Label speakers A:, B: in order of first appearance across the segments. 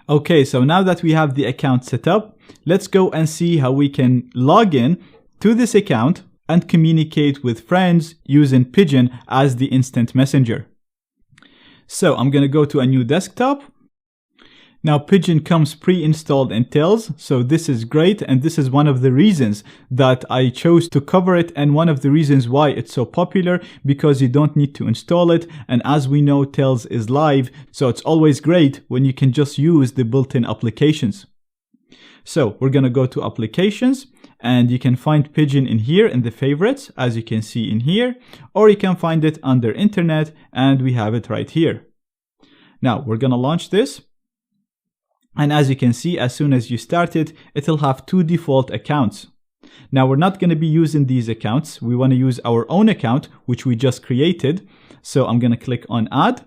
A: Okay, so now that we have the account set up, let's go and see how we can log in to this account and communicate with friends using Pidgin as the instant messenger. So I'm going to go to a new desktop. Now Pidgin comes pre-installed in Tails, so this is great, and this is one of the reasons that I chose to cover it, and one of the reasons why it's so popular, because you don't need to install it, and as we know, Tails is live, so it's always great when you can just use the built-in applications. So we're going to go to applications, and you can find Pidgin in here in the favorites, as you can see in here, or you can find it under internet, and we have it right here. Now we're going to launch this. And as you can see, as soon as you start it, it'll have 2 default accounts. Now we're not going to be using these accounts. We want to use our own account, which we just created. So I'm going to click on add.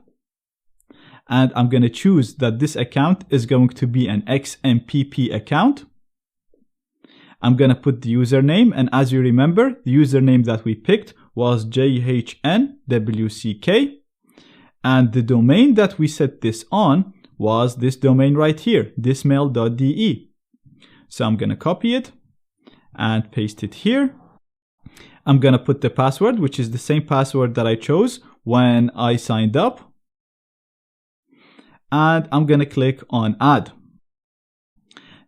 A: And I'm going to choose that this account is going to be an XMPP account. I'm going to put the username. And as you remember, the username that we picked was JHNWCK. And the domain that we set this on was this domain right here, thismail.de. So I'm going to copy it and paste it here. I'm going to put the password, which is the same password that I chose when I signed up. And I'm going to click on add.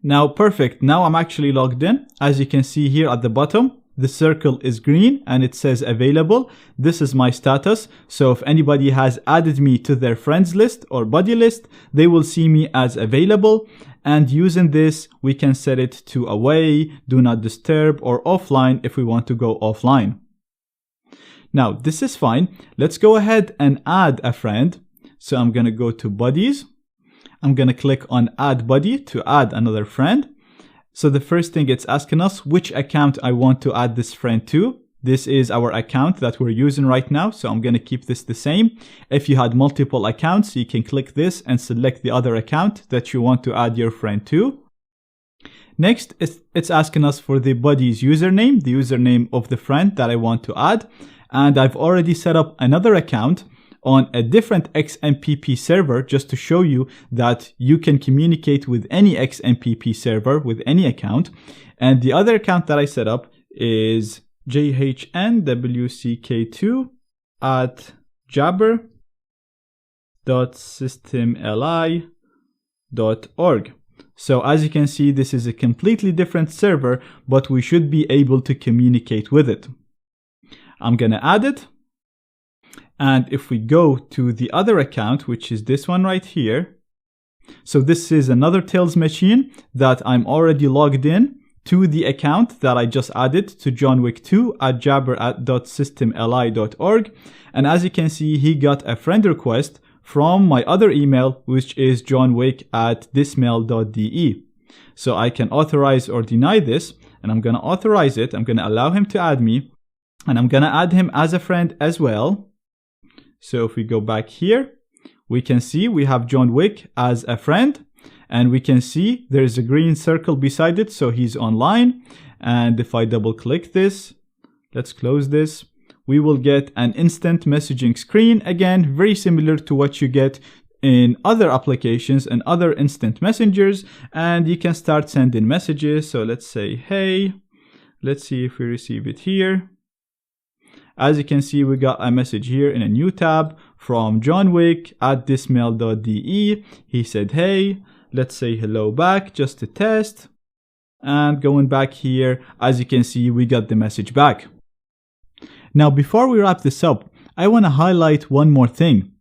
A: Now, perfect. Now I'm actually logged in. As you can see here at the bottom, the circle is green and it says available. This is my status. So if anybody has added me to their friends list or buddy list, they will see me as available. And using this, we can set it to away, do not disturb, or offline if we want to go offline. Now, this is fine. Let's go ahead and add a friend. So I'm going to go to buddies. I'm going to click on add buddy to add another friend. So the first thing it's asking us which account I want to add this friend to. This is our account that we're using right now, so I'm going to keep this the same. If you had multiple accounts, you can click this and select the other account that you want to add your friend to. Next, it's asking us for the buddy's username, the username of the friend that I want to add. And I've already set up another account on a different XMPP server just to show you that you can communicate with any XMPP server with any account. And the other account that I set up is jhnwck2 at jabber.systemli.org. So as you can see, this is a completely different server, but we should be able to communicate with it. I'm going to add it. And if we go to the other account, which is this one right here. So this is another Tails machine that I'm already logged in to the account that I just added to johnwick2 at jabber.systemli.org. And as you can see, he got a friend request from my other email, which is johnwick@thismail.de. So I can authorize or deny this, and I'm going to authorize it. I'm going to allow him to add me, and I'm going to add him as a friend as well. So if we go back here, we can see we have John Wick as a friend, and we can see there's a green circle beside it, so he's online. And if I double click this, let's close this, we will get an instant messaging screen. Again, very similar to what you get in other applications and other instant messengers, and you can start sending messages. So let's say, hey, let's see if we receive it here. As you can see, we got a message here in a new tab from johnwick@thismail.de. He said, hey, let's say hello back just to test. And going back here, as you can see, we got the message back. Now, before we wrap this up, I want to highlight one more thing.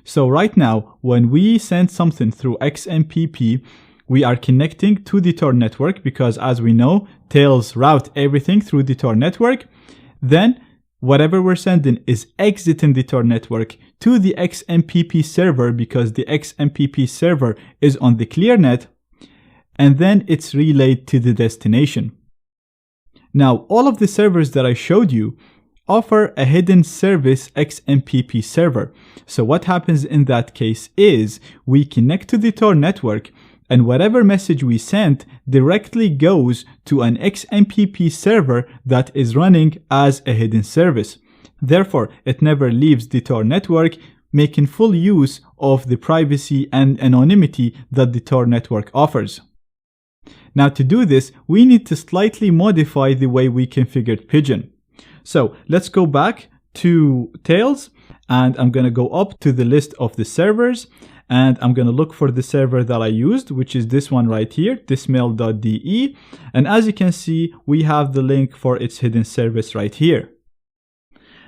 A: So right now, when we send something through XMPP, we are connecting to the Tor network because, as we know, Tails route everything through the Tor network. Then whatever we're sending is exiting the Tor network to the XMPP server because the XMPP server is on the ClearNet, and then it's relayed to the destination. Now, all of the servers that I showed you offer a hidden service XMPP server. So what happens in that case is we connect to the Tor network, and whatever message we send directly goes to an XMPP server that is running as a hidden service. Therefore, it never leaves the Tor network, making full use of the privacy and anonymity that the Tor network offers. Now to do this, we need to slightly modify the way we configured Pidgin. So let's go back to Tails, and I'm going to go up to the list of the servers, and I'm going to look for the server that I used, which is this one right here, thismail.de. And as you can see, we have the link for its hidden service right here.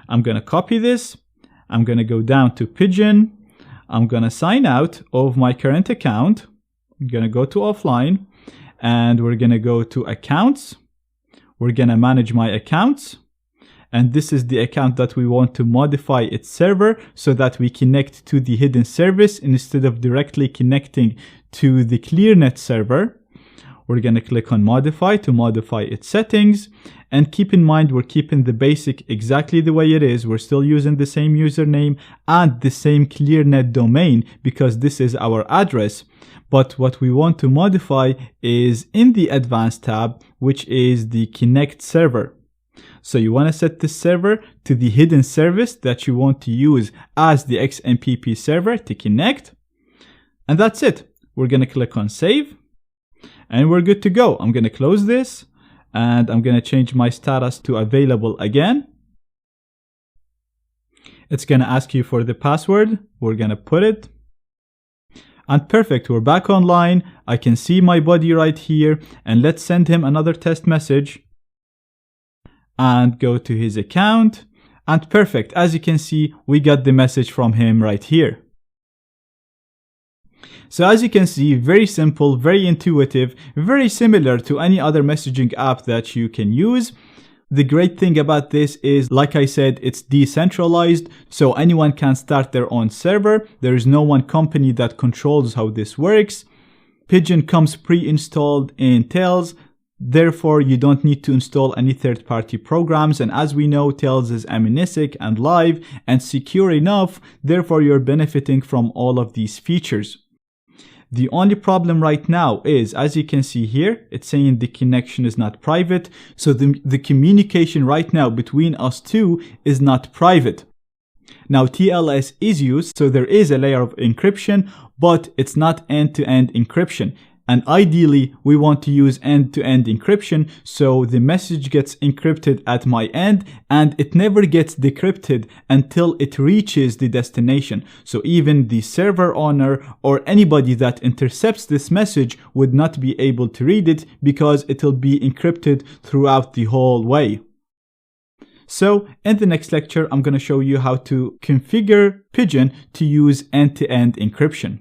A: I'm going to copy this. I'm going to go down to Pidgin. I'm going to sign out of my current account. I'm going to go to offline, and we're going to go to accounts. We're going to manage my accounts. And this is the account that we want to modify its server so that we connect to the hidden service instead of directly connecting to the ClearNet server. We're going to click on modify to modify its settings. And keep in mind, we're keeping the basic exactly the way it is. We're still using the same username and the same ClearNet domain because this is our address. But what we want to modify is in the advanced tab, which is the connect server. So you want to set this server to the hidden service that you want to use as the XMPP server to connect. And that's it. We're going to click on save and we're good to go. I'm going to close this and I'm going to change my status to available again. It's going to ask you for the password. We're going to put it. And perfect, we're back online. I can see my buddy right here, and let's send him another test message. And go to his account, and perfect, as you can see, we got the message from him right here. So as you can see, very simple, very intuitive, very similar to any other messaging app that you can use. The great thing about this is, like I said, it's decentralized, so anyone can start their own server. There is no one company that controls how this works. Pidgin comes pre-installed in Tails. Therefore, you don't need to install any third-party programs, and as we know, Tails is amnesic and live and secure enough, therefore you're benefiting from all of these features. The only problem right now is, as you can see here, it's saying the connection is not private, so the communication right now between us two is not private. Now TLS is used, so there is a layer of encryption, but it's not end-to-end encryption. And ideally, we want to use end-to-end encryption, so the message gets encrypted at my end and it never gets decrypted until it reaches the destination. So even the server owner or anybody that intercepts this message would not be able to read it because it'll be encrypted throughout the whole way. So in the next lecture, I'm going to show you how to configure Pidgin to use end-to-end encryption.